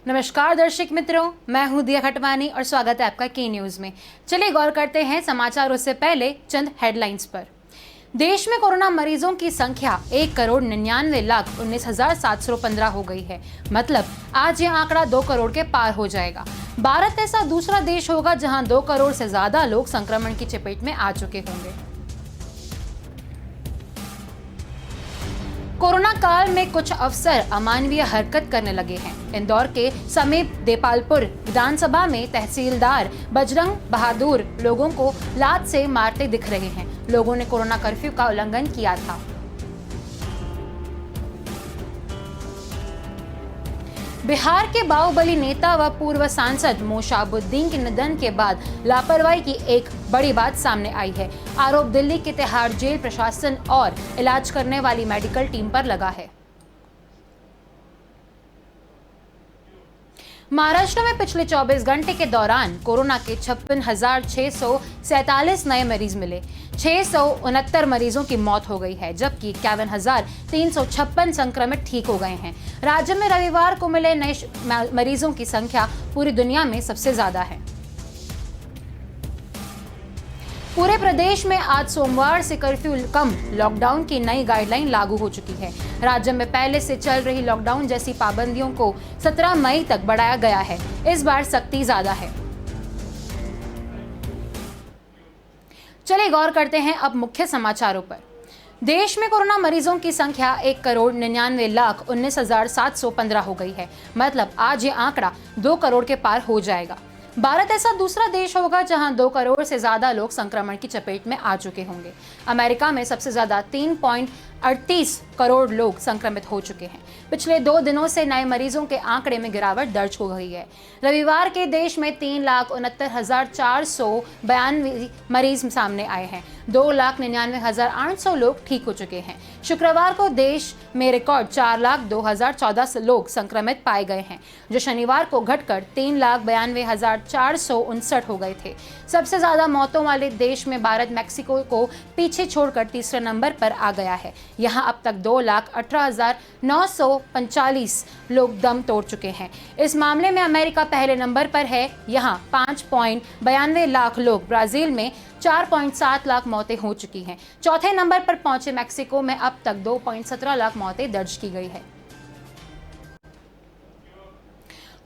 नमस्कार दर्शक मित्रों, मैं हूं दिया खटवानी और स्वागत है आपका के न्यूज में। चलिए गौर करते हैं समाचारों से पहले चंद हेडलाइंस पर। देश में कोरोना मरीजों की संख्या 1,99,19,715 हो गई है। मतलब आज यह आंकड़ा 2 करोड़ के पार हो जाएगा। भारत ऐसा दूसरा देश होगा जहां 2 करोड़ से ज्यादा लोग संक्रमण की चपेट में आ चुके होंगे। कोरोना काल में कुछ अफसर अमानवीय हरकत करने लगे हैं। इंदौर के समीप देपालपुर विधानसभा में तहसीलदार बजरंग बहादुर लोगों को लात से मारते दिख रहे हैं। लोगों ने कोरोना कर्फ्यू का उल्लंघन किया था। बिहार के बाहुबली नेता व पूर्व सांसद मोशाबुद्दीन के निधन के बाद लापरवाही की एक बड़ी बात सामने आई है। आरोप दिल्ली के तिहाड़ जेल प्रशासन और इलाज करने वाली मेडिकल टीम पर लगा है। महाराष्ट्र में पिछले 24 घंटे के दौरान कोरोना के 56,647 नए मरीज मिले। 669 मरीजों की मौत हो गई है, जबकि 51,356 संक्रमित ठीक हो गए हैं। राज्य में रविवार को मिले नए मरीजों की संख्या पूरी दुनिया में सबसे ज्यादा है। पूरे प्रदेश में आज सोमवार से कर्फ्यू कम लॉकडाउन की नई गाइडलाइन लागू हो चुकी है। राज्य में पहले से चल रही लॉकडाउन जैसी पाबंदियों को 17 मई तक बढ़ाया गया है। इस बार सख्ती ज्यादा है। चलिए गौर करते हैं अब मुख्य समाचारों पर। देश में कोरोना मरीजों की संख्या 1,99,19,715 हो गई है। मतलब आज ये आंकड़ा 2 करोड़ के पार हो जाएगा। भारत ऐसा दूसरा देश होगा जहां 2 करोड़ से ज्यादा लोग संक्रमण की चपेट में आ चुके होंगे। अमेरिका में सबसे ज्यादा 3.38 करोड़ लोग संक्रमित हो चुके हैं। पिछले 2 दिनों से नए मरीजों के आंकड़े में गिरावट दर्ज हो गई है। रविवार के देश में 3,69,492 मरीज सामने आए हैं। 2,99,800 लोग ठीक हो चुके हैं। शुक्रवार को देश में रिकॉर्ड 4,02,014 लोग संक्रमित पाए गए हैं, जो शनिवार को घटकर 3,92,459 हो गए थे। सबसे ज्यादा मौतों वाले देश में भारत मैक्सिको को पीछे छोड़कर तीसरे नंबर पर आ गया है। यहां अब तक 2,18,945 लोग दम तोड़ चुके हैं। इस मामले में अमेरिका पहले नंबर पर है। यहां 5.92 लाख लोग, ब्राजील में 4.7 लाख मौतें हो चुकी हैं। चौथे नंबर पर पहुंचे मैक्सिको में अब तक 2.17 लाख मौतें दर्ज की गई है।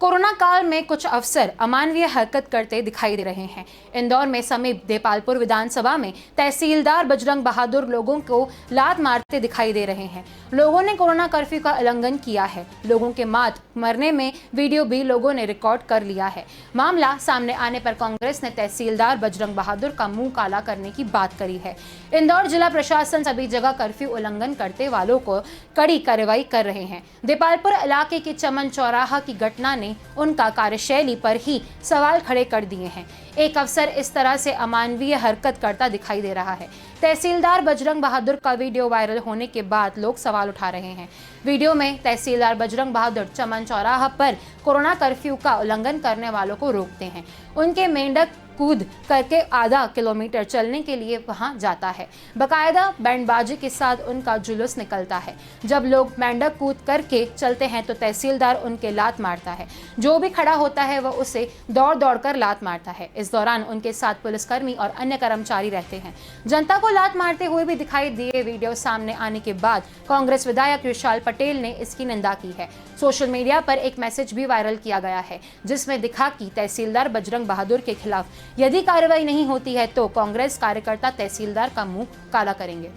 कोरोना काल में कुछ अफसर अमानवीय हरकत करते दिखाई दे रहे हैं। इंदौर में समीप देपालपुर विधानसभा में तहसीलदार बजरंग बहादुर लोगों को लात मारते दिखाई दे रहे हैं। लोगों ने कोरोना कर्फ्यू का उल्लंघन किया है। लोगों के मरने में वीडियो भी लोगों ने रिकॉर्ड कर लिया है। मामला सामने आने पर कांग्रेस ने तहसीलदार बजरंग बहादुर का मुंह काला करने की बात करी है। इंदौर जिला प्रशासन सभी जगह कर्फ्यू उल्लंघन करते वालों को कड़ी कार्रवाई कर रहे हैं। देपालपुर इलाके के चमन चौराहा की घटना ने उनका कार्यशैली पर ही सवाल खड़े कर दिए हैं। एक अफसर इस तरह से अमानवीय हरकत करता दिखाई दे रहा है। तहसीलदार बजरंग बहादुर का वीडियो वायरल होने के बाद लोग सवाल उठा रहे हैं। वीडियो में तहसीलदार बजरंग बहादुर चमन चौराहा पर कोरोना कर्फ्यू का उल्लंघन करने वालों को रोकते हैं। उनके मेंढक कूद करके आधा किलोमीटर चलने के लिए वहां जाता है। बकायदा बैंडबाजी के साथ उनका जुलूस निकलता है। जब लोग मेंढक कूद करके चलते हैं तो तहसीलदार उनके लात मारता है। जो भी खड़ा होता है वह उसे दौड़ दौड़ कर लात मारता है। इस दौरान उनके साथ पुलिसकर्मी और अन्य कर्मचारी रहते हैं। जनता को लात मारते हुए भी दिखाई दिए वीडियो सामने आने के बाद कांग्रेस विधायक विशाल पटेल ने इसकी निंदा की है। सोशल मीडिया पर एक मैसेज भी वायरल किया गया है, जिसमें दिखा कि तहसीलदार बजरंग बहादुर के खिलाफ यदि कार्रवाई नहीं होती है तो कांग्रेस कार्यकर्ता तहसीलदार का मुंह काला करेंगे।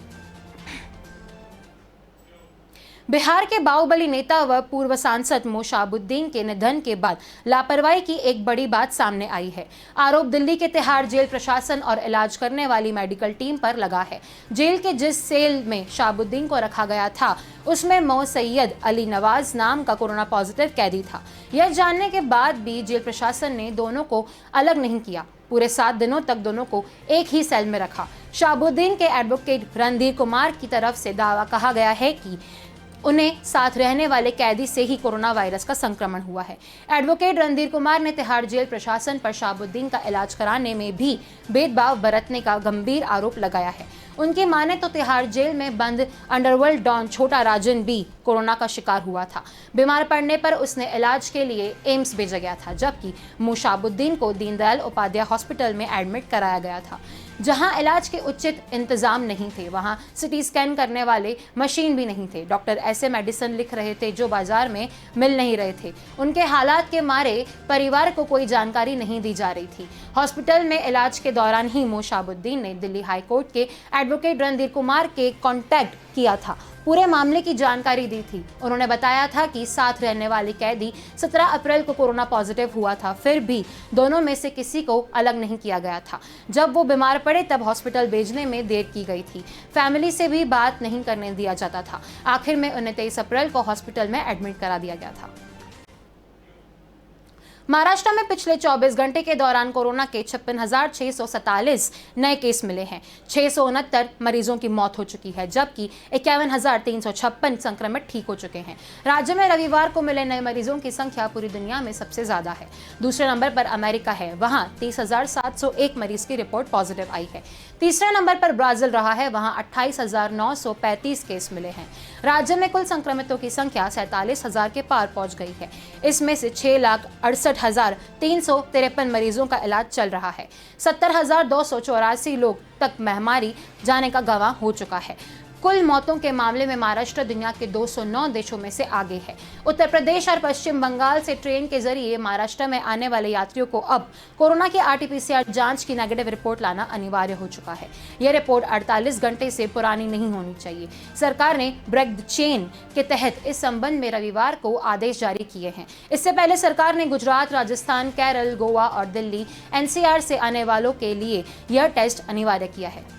बिहार के बाहुबली नेता व पूर्व सांसद मोशाबुद्दीन के निधन के बाद लापरवाही की एक बड़ी बात सामने आई है। आरोप दिल्ली के तिहाड़ जेल प्रशासन और इलाज करने वाली मेडिकल टीम पर लगा है। जेल के जिस सेल में शाबुद्दीन को रखा गया था, उसमें सैयद अली नवाज नाम का कोरोना पॉजिटिव कैदी था। यह जानने के बाद भी जेल प्रशासन ने दोनों को अलग नहीं किया। पूरे 7 दिनों तक दोनों को एक ही सेल में रखा। शाबुद्दीन के एडवोकेट रणधीर कुमार की तरफ से दावा कहा गया है कि उन्हें साथ रहने वाले कैदी से ही कोरोना वायरस का संक्रमण हुआ है। एडवोकेट रणधीर कुमार ने तिहाड़ जेल प्रशासन पर शाबुद्दीन का इलाज कराने में भी भेदभाव बरतने का गंभीर आरोप लगाया है। उनकी माने तो तिहाड़ जेल में बंद अंडरवर्ल्ड डॉन छोटा राजन भी कोरोना का शिकार हुआ था। बीमार पड़ने पर उसने इलाज के लिए एम्स भेजा गया था, जबकि मुशाबुद्दीन को दीनदयाल उपाध्याय हॉस्पिटल में एडमिट कराया गया था। जहां इलाज के उचित इंतजाम नहीं थे, वहां सिटी स्कैन करने वाले मशीन भी नहीं थे। डॉक्टर ऐसे मेडिसिन लिख रहे थे जो बाजार में मिल नहीं रहे थे। उनके हालात के मारे परिवार को कोई जानकारी नहीं दी जा रही थी। हॉस्पिटल में इलाज के दौरान ही मुशाबुद्दीन ने दिल्ली हाई कोर्ट के एडवोकेट रणधीर कुमार के कांटेक्ट किया था, पूरे मामले की जानकारी दी थी। उन्होंने बताया था कि साथ रहने वाली कैदी 17 अप्रैल को कोरोना पॉजिटिव हुआ था, फिर भी दोनों में से किसी को अलग नहीं किया गया था। जब वो बीमार पड़े तब हॉस्पिटल भेजने में देर की गई थी। फैमिली से भी बात नहीं करने दिया जाता था। आखिर में उन्हें 23 अप्रैल को हॉस्पिटल में एडमिट करा दिया गया था। महाराष्ट्र में पिछले 24 घंटे के दौरान कोरोना के 56,647 नए केस मिले हैं। 669 मरीजों की मौत हो चुकी है, जबकि 51,356 संक्रमित ठीक हो चुके हैं। राज्य में रविवार को मिले नए मरीजों की संख्या पूरी दुनिया में सबसे ज्यादा है। दूसरे नंबर पर अमेरिका है, वहां 30,701 मरीज की रिपोर्ट पॉजिटिव आई है। तीसरे नंबर पर ब्राजील रहा है, वहां 28,935 केस मिले हैं। राज्य में कुल संक्रमितों की संख्या 47,000 के पार पहुंच गई है। इसमें से 6,68,353 मरीजों का इलाज चल रहा है। 70,284 लोग तक महामारी जाने का गवाह हो चुका है। कुल मौतों के मामले में महाराष्ट्र दुनिया के 209 देशों में से आगे है। उत्तर प्रदेश और पश्चिम बंगाल से ट्रेन के जरिए महाराष्ट्र में आने वाले यात्रियों को अब कोरोना की RT-PCR जांच की नेगेटिव रिपोर्ट लाना अनिवार्य हो चुका है। यह रिपोर्ट 48 घंटे से पुरानी नहीं होनी चाहिए। सरकार ने ब्रेक द चेन के तहत इस संबंध में रविवार को आदेश जारी किए हैं। इससे पहले सरकार ने गुजरात, राजस्थान, केरल, गोवा और दिल्ली NCR से आने वालों के लिए यह टेस्ट अनिवार्य किया है।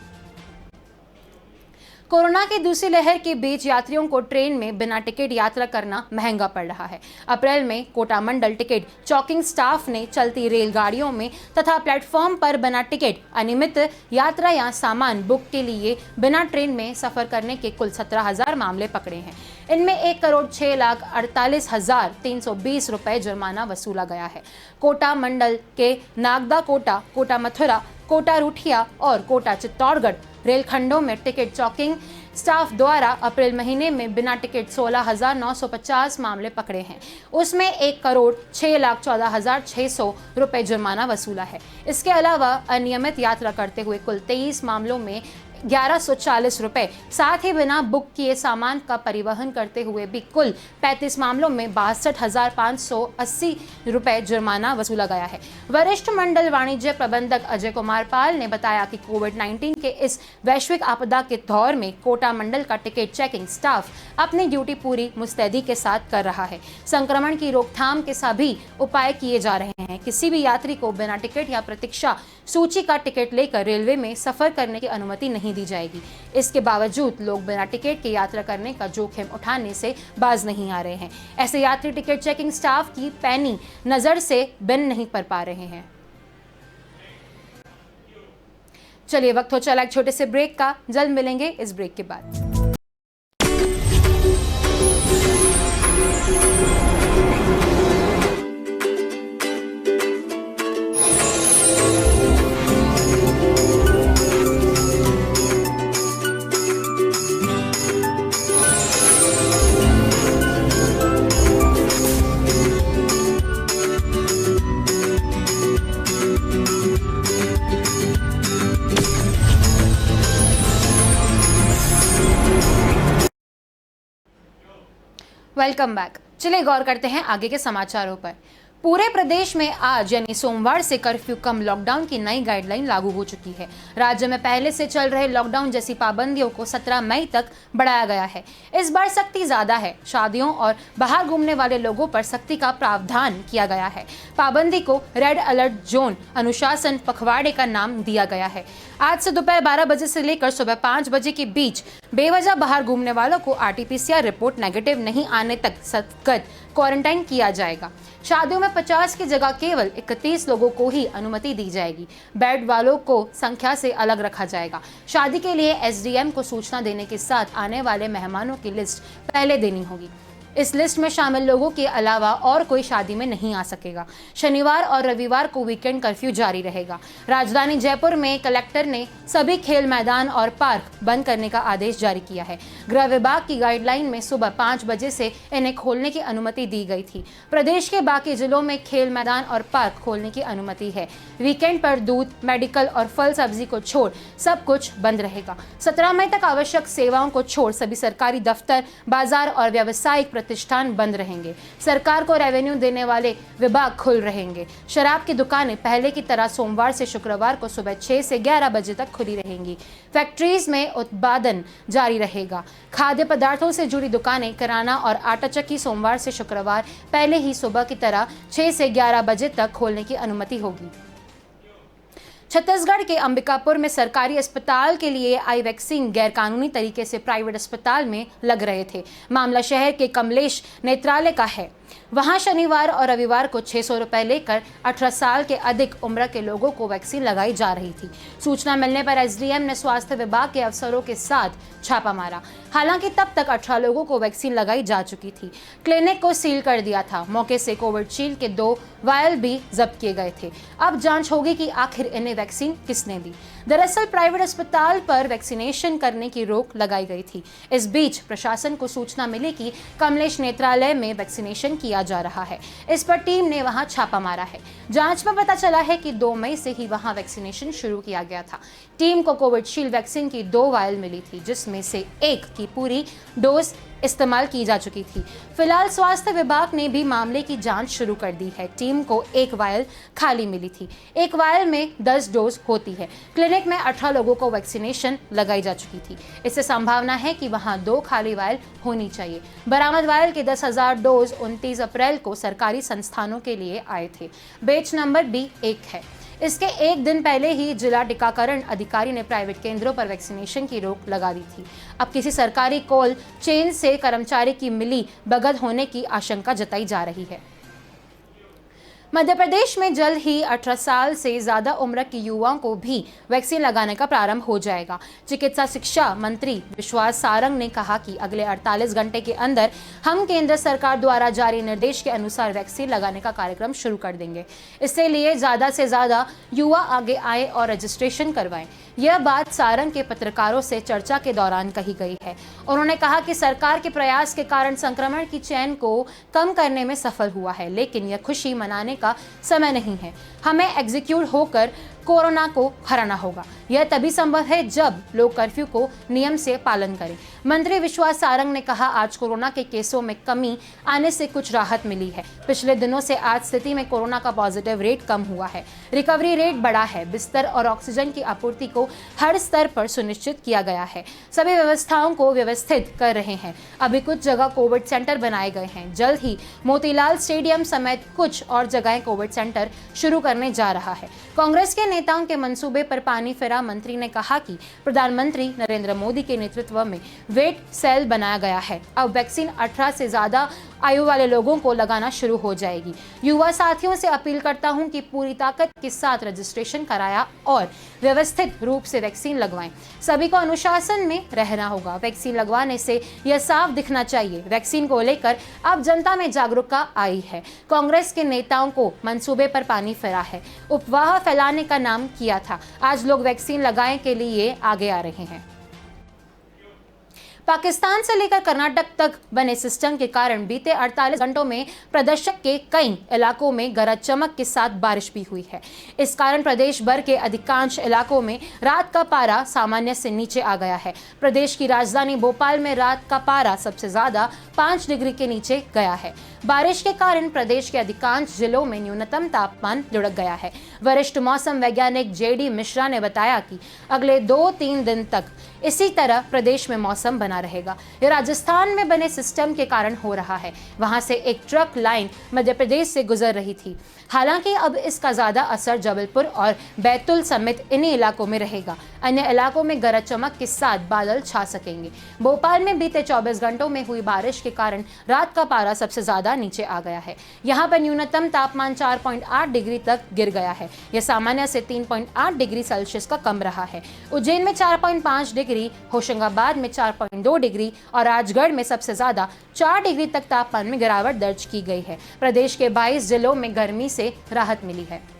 कोरोना की दूसरी लहर के बीच यात्रियों को ट्रेन में बिना टिकट यात्रा करना महंगा पड़ रहा है। अप्रैल में कोटा मंडल टिकट चौकिंग स्टाफ ने चलती रेलगाड़ियों में तथा प्लेटफॉर्म पर बिना टिकट अनियमित यात्रा या सामान बुक के लिए बिना ट्रेन में सफर करने के कुल 17,000 मामले पकड़े हैं। इनमें 1,06,48,320 रुपए जुर्माना वसूला गया है। कोटा मंडल के नागदा कोटा, कोटा मथुरा, कोटा रूठिया और कोटा चित्तौड़गढ़ रेलखंडों में टिकट चौकिंग स्टाफ द्वारा अप्रैल महीने में बिना टिकट 16,950 मामले पकड़े हैं। उसमें 1,06,14,600 रुपए जुर्माना वसूला है। इसके अलावा अनियमित यात्रा करते हुए कुल 23 मामलों में 1,140 रुपए, साथ ही बिना बुक किए सामान का परिवहन करते हुए भी कुल 35 मामलों में 62,580 रुपए जुर्माना वसूला गया है। वरिष्ठ मंडल वाणिज्य प्रबंधक अजय कुमार पाल ने बताया कि कोविड-19 के इस वैश्विक आपदा के दौर में कोटा मंडल का टिकट चेकिंग स्टाफ अपनी ड्यूटी पूरी मुस्तैदी के साथ कर रहा है। संक्रमण की रोकथाम के सभी उपाय किए जा रहे हैं। किसी भी यात्री को बिना टिकट या प्रतीक्षा सूची का टिकट लेकर रेलवे में सफर करने की अनुमति नहीं दी जाएगी। इसके बावजूद लोग बिना टिकट के यात्रा करने का जोखिम उठाने से बाज नहीं आ रहे हैं। ऐसे यात्री टिकट चेकिंग स्टाफ की पैनी नजर से बिन नहीं कर पा रहे हैं। चलिए, वक्त हो चला एक छोटे से ब्रेक का। जल्द मिलेंगे इस ब्रेक के बाद। Welcome back. चलिए गौर करते हैं आगे के समाचारों पर। पूरे प्रदेश में आज यानी सोमवार से कर्फ्यू कम लॉकडाउन की नई गाइडलाइन लागू हो चुकी है। राज्य में पहले से चल रहे लॉकडाउन जैसी पाबंदियों को 17 मई तक बढ़ाया गया है। इस बार सख्ती ज्यादा है। शादियों और बाहर घूमने वाले लोगों पर सख्ती का प्रावधान किया गया है। पाबंदी को रेड अलर्ट जोन अनुशासन पखवाड़े का नाम दिया गया है। आज से दोपहर 12 बजे से लेकर सुबह 5 बजे के बीच बेवजह बाहर घूमने वालों को RT-PCR रिपोर्ट नेगेटिव नहीं आने तक सख्त क्वारंटाइन किया जाएगा। शादियों में 50 की जगह केवल 31 लोगों को ही अनुमति दी जाएगी। बेड वालों को संख्या से अलग रखा जाएगा। शादी के लिए SDM को सूचना देने के साथ आने वाले मेहमानों की लिस्ट पहले देनी होगी। इस लिस्ट में शामिल लोगों के अलावा और कोई शादी में नहीं आ सकेगा। शनिवार और रविवार को वीकेंड कर्फ्यू जारी रहेगा। राजधानी जयपुर में कलेक्टर ने सभी खेल मैदान और पार्क बंद करने का आदेश जारी किया है। गृह विभाग की गाइडलाइन में सुबह 5 बजे से इन्हें खोलने की अनुमति दी गई थी। प्रदेश के बाकी जिलों में खेल मैदान और पार्क खोलने की अनुमति है। वीकेंड पर दूध, मेडिकल और फल सब्जी को छोड़ सब कुछ बंद रहेगा। 17 मई तक आवश्यक सेवाओं को छोड़ सभी सरकारी दफ्तर, बाजार और व्यावसायिक प्रतिष्ठान बंद रहेंगे। सरकार को रेवेन्यू देने वाले विभाग खुल रहेंगे। शराब की दुकानें पहले की तरह सोमवार से शुक्रवार को सुबह 6 से 11 बजे तक खुली रहेंगी। फैक्ट्रीज में उत्पादन जारी रहेगा। खाद्य पदार्थों से जुड़ी दुकानें, किराना और आटा चक्की सोमवार से शुक्रवार पहले ही सुबह की तरह 6 से 11 बजे तक खोलने की अनुमति होगी। छत्तीसगढ़ के अंबिकापुर में सरकारी अस्पताल के लिए आई वैक्सीन गैरकानूनी तरीके से प्राइवेट अस्पताल में लग रहे थे। मामला शहर के कमलेश नेत्रालय का है। वहां शनिवार और रविवार को 600 रुपए लेकर 18 साल के अधिक उम्र के लोगों को वैक्सीन लगाई जा रही थी। सूचना मिलने पर एसडीएम ने स्वास्थ्य विभाग के अफसरों के साथ छापा मारा। हालांकि तब तक 18 लोगों को वैक्सीन लगाई जा चुकी थी। क्लिनिक को सील कर दिया था। मौके से कोविशील्ड के 2 वायल भी जब्त किए गए थे। अब जांच होगी कि आखिर इन्हें वैक्सीन किसने दी। दरअसल प्राइवेट अस्पताल पर वैक्सीनेशन करने की रोक लगाई गई थी। इस बीच प्रशासन को सूचना मिली कि कमलेश नेत्रालय में वैक्सीनेशन किया जा रहा है। इस पर टीम ने वहां छापा मारा है। जांच में पता चला है कि 2 मई से ही वहां वैक्सीनेशन शुरू किया गया था। टीम को कोविशील्ड वैक्सीन की 2 वायल मिली थी, जिसमें से 1 की पूरी डोज इस्तेमाल की जा चुकी थी। फिलहाल स्वास्थ्य विभाग ने भी मामले की जांच शुरू कर दी है। टीम को 1 वायल खाली मिली थी। 1 वायल में 10 डोज होती है। क्लिनिक में 18 लोगों को वैक्सीनेशन लगाई जा चुकी थी। इससे संभावना है कि वहां 2 खाली वायल होनी चाहिए। बरामद वायल के 10,000 डोज 29 अप्रैल को सरकारी संस्थानों के लिए आए थे। बैच नंबर भी 1 है। इसके एक दिन पहले ही जिला टीकाकरण अधिकारी ने प्राइवेट केंद्रों पर वैक्सीनेशन की रोक लगा दी थी। अब किसी सरकारी कोल्ड चेन से कर्मचारी की मिली भगत होने की आशंका जताई जा रही है। मध्य प्रदेश में जल्द ही 18 साल से ज्यादा उम्र के युवाओं को भी वैक्सीन लगाने का प्रारंभ हो जाएगा। चिकित्सा शिक्षा मंत्री विश्वास सारंग ने कहा कि अगले 48 घंटे के अंदर हम केंद्र सरकार द्वारा जारी निर्देश के अनुसार वैक्सीन लगाने का कार्यक्रम शुरू कर देंगे। इसके लिए ज्यादा से ज्यादा युवा आगे आए और रजिस्ट्रेशन करवाएं। यह बात सारंग के पत्रकारों से चर्चा के दौरान कही गई है। उन्होंने कहा कि सरकार के प्रयास के कारण संक्रमण की चेन को कम करने में सफल हुआ है, लेकिन यह खुशी मनाने का समय नहीं है। हमें एग्जीक्यूट होकर कोरोना को हराना होगा। यह तभी संभव है जब लोग कर्फ्यू को नियम से पालन करें। मंत्री विश्वास सारंग ने कहा, आज कोरोना के केसों में कमी आने से कुछ राहत मिली है। पिछले दिनों से आज स्थिति में कोरोना का पॉजिटिव रेट कम हुआ है। रिकवरी रेट बढ़ा है। बिस्तर और ऑक्सीजन की आपूर्ति को हर स्तर पर सुनिश्चित किया गया है। सभी व्यवस्थाओं को व्यवस्थित कर रहे हैं। अभी कुछ जगह कोविड सेंटर बनाए गए हैं। जल्द ही मोतीलाल स्टेडियम समेत कुछ और जगह कोविड सेंटर शुरू करने जा रहा है। कांग्रेस के नेताओं के मंसूबे पर पानी फिरा। मंत्री ने कहा कि प्रधानमंत्री नरेंद्र मोदी के नेतृत्व में वेट सेल बनाया गया है। अब वैक्सीन 18 से ज्यादा आयु वाले लोगों को लगाना शुरू हो जाएगी। युवा साथियों से अपील करता हूं कि पूरी ताकत के साथ रजिस्ट्रेशन कराया और व्यवस्थित रूप से वैक्सीन लगवाएं। सभी को अनुशासन में रहना होगा। वैक्सीन लगवाने से यह साफ दिखना चाहिए। वैक्सीन को लेकर अब जनता में जागरूकता आई है। कांग्रेस के नेताओं को मंसूबे पर पानी फिरा है। अफवाह फैलाने का नाम किया था। आज लोग वैक्सीन लगाने के लिए आगे आ रहे हैं। पाकिस्तान से लेकर कर्नाटक तक बने सिस्टम के कारण बीते 48 घंटों में प्रदेश के कई इलाकों में गरज चमक के साथ बारिश भी हुई है। इस कारण प्रदेश भर के अधिकांश इलाकों में रात का पारा सामान्य से नीचे आ गया है। प्रदेश की राजधानी भोपाल में रात का पारा सबसे ज्यादा 5 डिग्री के नीचे गया है। बारिश के कारण प्रदेश के अधिकांश जिलों में न्यूनतम तापमान लुढ़क गया है। वरिष्ठ मौसम वैज्ञानिक जेडी मिश्रा ने बताया कि अगले 2-3 दिन तक इसी तरह प्रदेश में मौसम बना रहेगा। यह राजस्थान में बने सिस्टम के कारण हो रहा है। वहां से एक ट्रक लाइन मध्य प्रदेश से गुजर रही थी। हालांकि अब इसका ज्यादा असर जबलपुर और बैतूल समेत इन्हीं इलाकों में रहेगा। अन्य इलाकों में गरज चमक के साथ बादल छा सकेंगे। भोपाल में बीते 24 घंटों में हुई बारिश के कारण रात का पारा सबसे ज्यादा नीचे आ गया है। यहाँ पर न्यूनतम तापमान 4.8 डिग्री तक गिर गया है। यह सामान्य से 3.8 डिग्री सेल्सियस का कम रहा है। उज्जैन में 4.5 डिग्री, होशंगाबाद में 4.2 डिग्री और राजगढ़ में सबसे ज्यादा 4 डिग्री तक तापमान में गिरावट दर्ज की गई है। प्रदेश के 22 जिलों में गर्मी से राहत मिली है।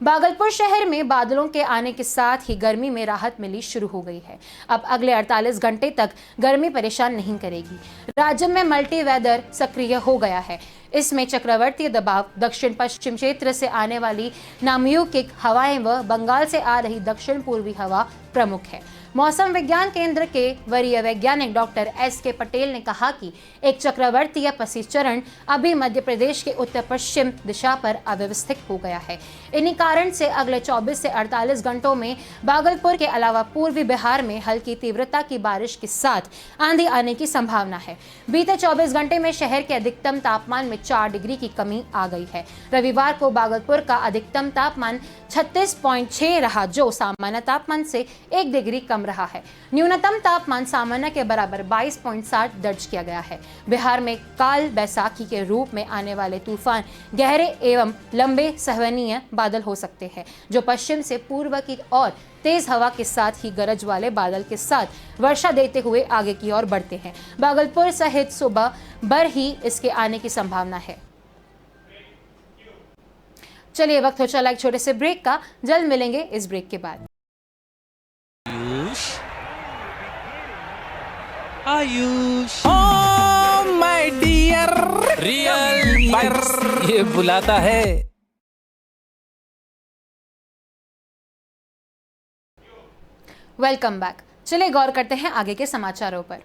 भागलपुर शहर में बादलों के आने के साथ ही गर्मी में राहत मिली शुरू हो गई है। अब अगले 48 घंटे तक गर्मी परेशान नहीं करेगी। राज्य में मल्टी वेदर सक्रिय हो गया है। इसमें चक्रवातीय दबाव, दक्षिण पश्चिम क्षेत्र से आने वाली नामयुकिक हवाएं व बंगाल से आ रही दक्षिण पूर्वी हवा प्रमुख है। मौसम विज्ञान केंद्र के वरीय वैज्ञानिक डॉक्टर S.K. पटेल ने कहा कि एक चक्रवातीय पसिचरण अभी मध्य प्रदेश के उत्तर पश्चिम दिशा पर अव्यवस्थित हो गया है। इन्हीं कारण से अगले 24 से 48 घंटों में भागलपुर के अलावा पूर्वी बिहार में हल्की तीव्रता की बारिश के साथ आंधी आने की संभावना है। बीते 24 घंटे में शहर के अधिकतम तापमान में 4 डिग्री की कमी आ गई है। रविवार को भागलपुर का अधिकतम तापमान 36.6 रहा, जो सामान्य तापमान से 1 डिग्री कम रहा है। न्यूनतम तापमान सामान्य के बराबर 22.7 दर्ज किया गया है। बिहार में काल बैसाखी के रूप में आने वाले तूफान गहरे एवं लंबे सहनीय बादल हो सकते हैं, जो पश्चिम से पूर्व की ओर तेज हवा के साथ ही गरज वाले बादल के साथ वर्षा देते हुए आगे की ओर बढ़ते हैं। भागलपुर सहित सुबह भर ही इसके आने की संभावना है। चलिए, वक्त हो चला एक छोटे से ब्रेक का। जल्द मिलेंगे इस ब्रेक के बाद। Ayush, oh my dear, real bytes ये बुलाता है। Welcome back. चलिए गौर करते हैं आगे के समाचारों पर।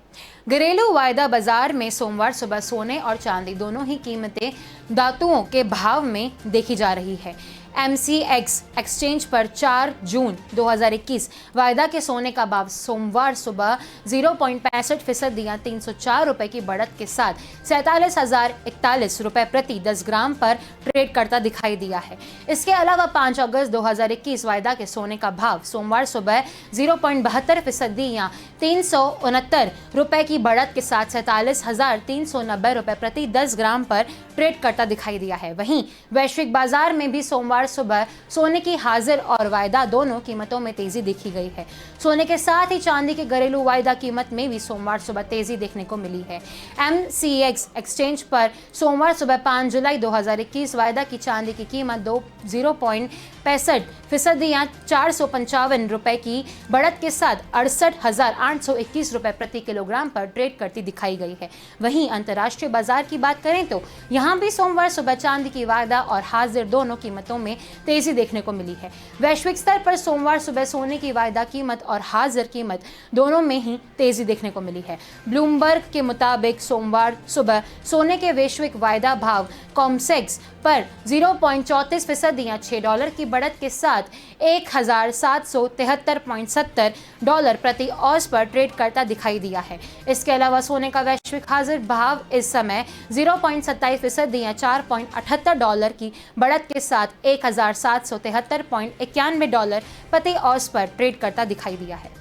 घरेलू वायदा बाजार में सोमवार सुबह सोने और चांदी दोनों ही कीमतें धातुओं के भाव में देखी जा रही है। MCX एक्सचेंज पर 4 जून 2021 वायदा के सोने का भाव सोमवार सुबह 0.65% या 304 रुपए की बढ़त के साथ 47,041 रुपए प्रति 10 ग्राम पर ट्रेड करता दिखाई दिया है। इसके अलावा 5 अगस्त 2021 वायदा के सोने का भाव सोमवार सुबह 0.72% या 369 रुपए की बढ़त के साथ 47,390 रुपए प्रति 10 ग्राम पर ट्रेड करता दिखाई दिया है। वहीं वैश्विक बाजार में भी सोमवार सुबह सोने की हाजिर और वायदा दोनों कीमतों में तेजी देखी गई है। सोने के साथ ही चांदी की घरेलू वायदा कीमत में भी सोमवार सुबह तेजी देखने को मिली है। MCX एक्सचेंज पर सोमवार सुबह 5 जुलाई 2021 वायदा की चांदी की कीमत 0.65% या 455 रुपए की बढ़त के साथ 68,821 रुपए प्रति किलोग्राम पर ट्रेड करती दिखाई गई है। वहीं अंतर्राष्ट्रीय बाजार की बात करें तो यहां भी सोमवार सुबह चांदी की वायदा और हाजिर दोनों कीमतों में तेजी देखने को मिली है। वैश्विक स्तर पर सोमवार सुबह सोने की वायदा कीमत और हाजिर कीमत दोनों में ही तेजी देखने को मिली है। ब्लूमबर्ग के मुताबिक सोमवार सुबह सोने के वैश्विक वायदा भाव कॉमसेक्स पर 0.34% या $6 की बढ़त के साथ $1,773.70 प्रति औंस पर ट्रेड करता दिखाई दिया है। इसके अलावा सोने का वैश्विक हाजिर भाव इस समय 0.27% या $4.78 की बढ़त के साथ $1,773.91 प्रति औंस पर ट्रेड करता दिखाई दिया है।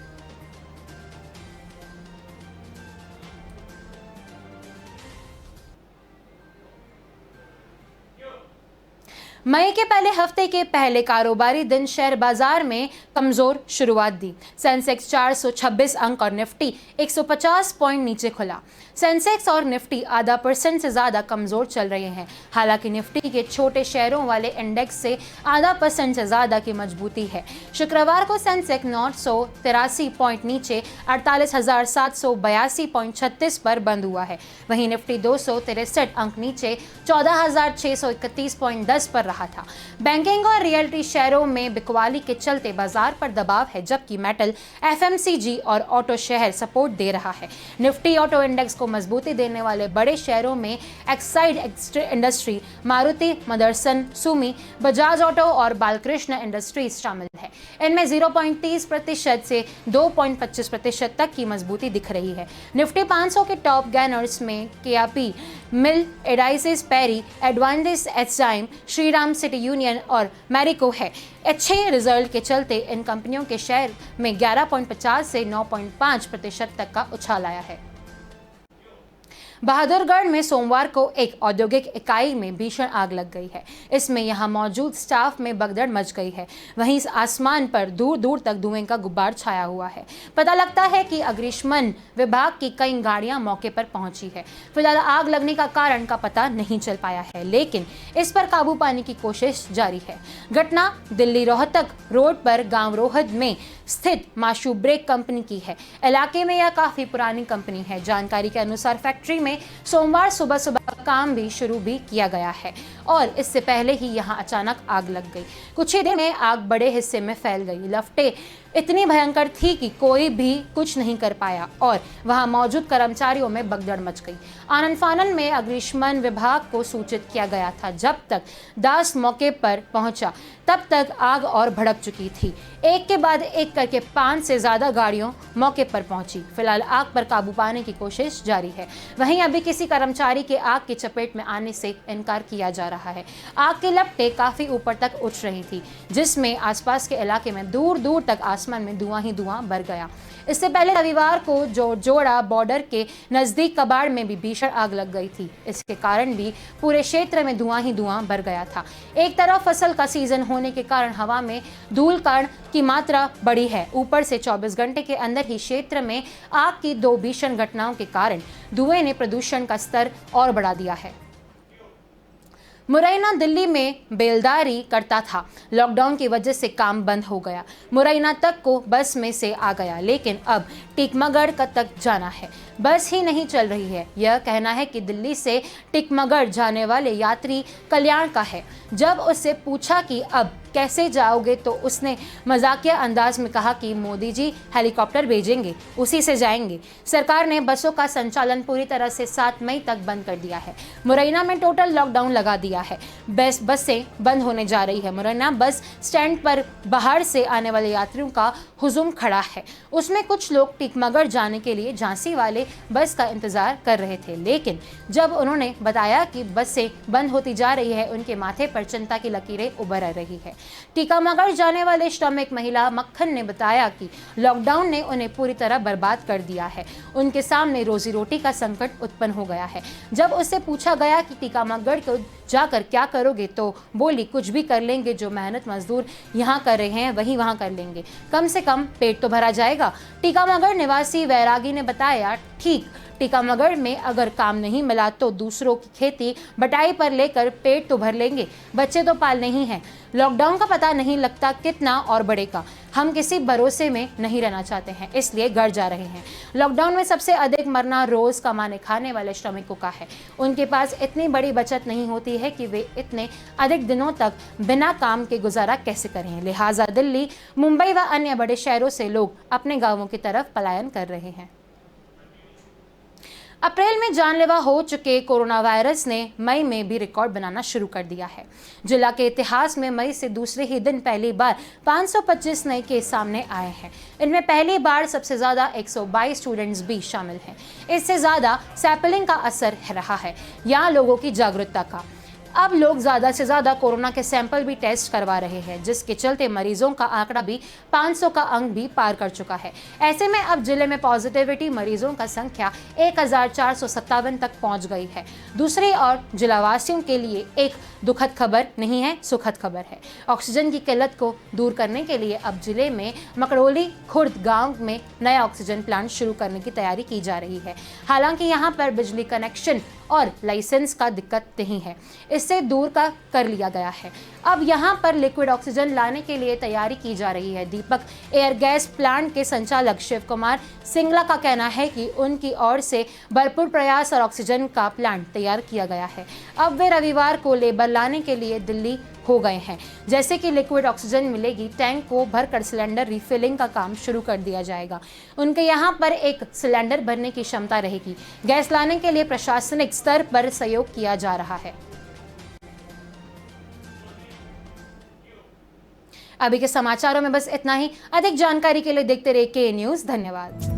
मई के पहले हफ्ते के पहले कारोबारी दिन शेयर बाजार में कमजोर शुरुआत दी। सेंसेक्स 426 अंक और निफ्टी 150 पॉइंट नीचे खुला। सेंसेक्स और निफ्टी 0.5% से ज्यादा कमजोर चल रहे हैं। हालांकि निफ्टी के छोटे शेयरों वाले इंडेक्स से 0.5% से ज्यादा की मजबूती है। शुक्रवार को सेंसेक्स 983 पॉइंट नीचे 48,782.36 पर बंद हुआ है। वहीं निफ्टी 263 अंक नीचे 14,631.10 पर रहा था। बैंकिंग और रियल्टी शेयरों में बिकवाली के चलते बाजार पर दबाव है, जबकि मेटल, FMCG और ऑटो शेयर सपोर्ट दे रहा है। निफ्टी ऑटो इंडेक्स को मजबूती देने वाले बड़े शेयरों में Exide industry, Maruti, Motherson, Sumi, Bajaj auto और बालकृष्ण इंडस्ट्रीज शामिल है। इनमें 0.30% से 2.25% तक की मजबूती दिख रही है। निफ्टी 500 के टॉप गेनर्स में KRP, मिल, एडाइसिस, पेरी, एडवांटेज एचटाइम, श्रीराम सिटी यूनियन और मैरिको है। अच्छे रिजल्ट के चलते इन कंपनियों के शेयर में 11.50 से 9.5% तक का उछाल आया है। बहादुरगढ़ में सोमवार को एक औद्योगिक इकाई में भीषण आग लग गई है। इसमें यहां मौजूद स्टाफ में भगदड़ मच गई है। वहीं इस आसमान पर दूर दूर तक धुएं का गुब्बार छाया हुआ है। पता लगता है कि अग्निशमन विभाग की कई गाड़ियां मौके पर पहुंची है। फिलहाल आग लगने का कारण का पता नहीं चल पाया है, लेकिन इस पर काबू पाने की कोशिश जारी है। घटना दिल्ली रोहतक रोड पर गांव रोहद में स्थित माशू ब्रेक कंपनी की है। इलाके में यह काफी पुरानी कंपनी है। जानकारी के अनुसार फैक्ट्री में सोमवार सुबह सुबह काम भी शुरू भी किया गया है और इससे पहले ही यहां अचानक आग लग गई। कुछ ही देर में आग बड़े हिस्से में फैल गई। लपटें इतनी भयंकर थी कि कोई भी कुछ नहीं कर पाया और वहां मौजूद कर्मचारियों में भगदड़ मच गई। आनन फानन में अग्निशमन विभाग को सूचित किया गया था। जब तक दास मौके पर पहुंचा तब तक आग और भड़क चुकी थी। एक के बाद एक करके 5 से ज्यादा गाड़ियों मौके पर पहुंची। फिलहाल आग पर काबू पाने की कोशिश जारी है। वहीं अभी किसी कर्मचारी के आग की चपेट में आने से इनकार किया जा रहा है। आग की लपटें काफी ऊपर तक उठ रही थी, जिसमें आसपास के इलाके में दूर दूर तक आसमान में धुआं ही धुआं भर गया। इससे पहले रविवार को जोड़ा बॉर्डर के नजदीक कबाड़ में भी भीषण आग लग गई थी। इसके कारण भी पूरे क्षेत्र में धुआं ही धुआं भर गया था। एक तरफ फसल का सीजन होने के कारण हवा में धूल कण की मात्रा बढ़ी है। ऊपर से 24 घंटे के अंदर ही क्षेत्र में आग की 2 भीषण घटनाओं के कारण धुएं ने प्रदूषण का स्तर और बढ़ा दिया है। मुरैना दिल्ली में बेलदारी करता था। लॉकडाउन की वजह से काम बंद हो गया। मुरैना तक को बस में से आ गया, लेकिन अब टिकमगढ़ तक जाना है। बस ही नहीं चल रही है। यह कहना है कि दिल्ली से टिकमगढ़ जाने वाले यात्री कल्याण का है। जब उससे पूछा कि अब कैसे जाओगे तो उसने मजाकिया अंदाज में कहा कि मोदी जी हेलीकॉप्टर भेजेंगे, उसी से जाएंगे। सरकार ने बसों का संचालन पूरी तरह से 7 मई तक बंद कर दिया है। मुरैना में टोटल लॉकडाउन लगा दिया है। बसें बंद होने जा रही है। मुरैना बस स्टैंड पर बाहर से आने वाले यात्रियों का हुजूम खड़ा है। उसमें कुछ लोग टिकमगढ़ जाने के लिए झांसी वाले बस का इंतजार कर रहे थे, लेकिन जब उन्होंने बताया कि बसें बंद होती जा रही है, उनके माथे पर चिंता की लकीरें उभर रही है। टिकमगढ़ जाने वाले श्रमिक महिला मक्खन ने बताया कि लॉकडाउन ने उन्हें पूरी तरह बर्बाद कर दिया है। उनके सामने रोजी रोटी का संकट उत्पन्न हो गया है। जब उससे पूछा गया कि टिकमगढ़ को जाकर क्या करोगे तो बोली कुछ भी कर लेंगे। जो मेहनत मजदूर यहाँ कर रहे हैं वही वहाँ कर लेंगे, कम से कम पेट तो भरा जाएगा। टिकमगढ़ निवासी वैरागी ने बताया, ठीक टिकमगढ़ में अगर काम नहीं मिला तो दूसरों की खेती बटाई पर लेकर पेट तो भर लेंगे, बच्चे तो पालने ही हैं। लॉकडाउन का पता नहीं लगता कितना और बढ़ेगा। हम किसी भरोसे में नहीं रहना चाहते हैं, इसलिए घर जा रहे हैं। लॉकडाउन में सबसे अधिक मरना रोज कमाने खाने वाले श्रमिकों का है। उनके पास इतनी बड़ी बचत नहीं होती है कि वे इतने अधिक दिनों तक बिना काम के गुजारा कैसे करें। लिहाजा दिल्ली, मुंबई व अन्य बड़े शहरों से लोग अपने गांवों की तरफ पलायन कर रहे हैं। अप्रैल में जानलेवा हो चुके कोरोना वायरस ने मई में भी रिकॉर्ड बनाना शुरू कर दिया है। जिला के इतिहास में मई से दूसरे ही दिन पहली बार 525 नए केस सामने आए हैं। इनमें पहली बार सबसे ज्यादा 122 स्टूडेंट्स भी शामिल हैं। इससे ज्यादा सैंपलिंग का असर रहा है या लोगों की जागरूकता का। अब लोग ज़्यादा से ज़्यादा कोरोना के सैंपल भी टेस्ट करवा रहे हैं, जिसके चलते मरीजों का आंकड़ा भी 500 का अंक भी पार कर चुका है। ऐसे में अब जिले में पॉजिटिविटी मरीजों का संख्या 1457 तक पहुंच गई है। दूसरी ओर जिलावासियों के लिए एक दुखद खबर नहीं है, सुखद खबर है। ऑक्सीजन की किल्लत को दूर करने के लिए अब जिले में मकड़ोली खुर्द गाँव में नया ऑक्सीजन प्लांट शुरू करने की तैयारी की जा रही है। हालांकि यहाँ पर बिजली कनेक्शन और लाइसेंस का दिक्कत नहीं है, इससे दूर का कर लिया गया है। अब यहाँ पर लिक्विड ऑक्सीजन लाने के लिए तैयारी की जा रही है। दीपक एयर गैस प्लांट के संचालक शिव कुमार सिंगला का कहना है कि उनकी ओर से भरपूर प्रयास और ऑक्सीजन का प्लांट तैयार किया गया है। अब वे रविवार को लेबर लाने के लिए दिल्ली हो गए हैं। जैसे कि लिक्विड ऑक्सीजन मिलेगी, टैंक को भरकर सिलेंडर रिफिलिंग का काम शुरू कर दिया जाएगा। उनके यहाँ पर एक सिलेंडर भरने की क्षमता रहेगी। गैस लाने के लिए प्रशासनिक स्तर पर सहयोग किया जा रहा है। अभी के समाचारों में बस इतना ही। अधिक जानकारी के लिए देखते रहिए के न्यूज़। धन्यवाद।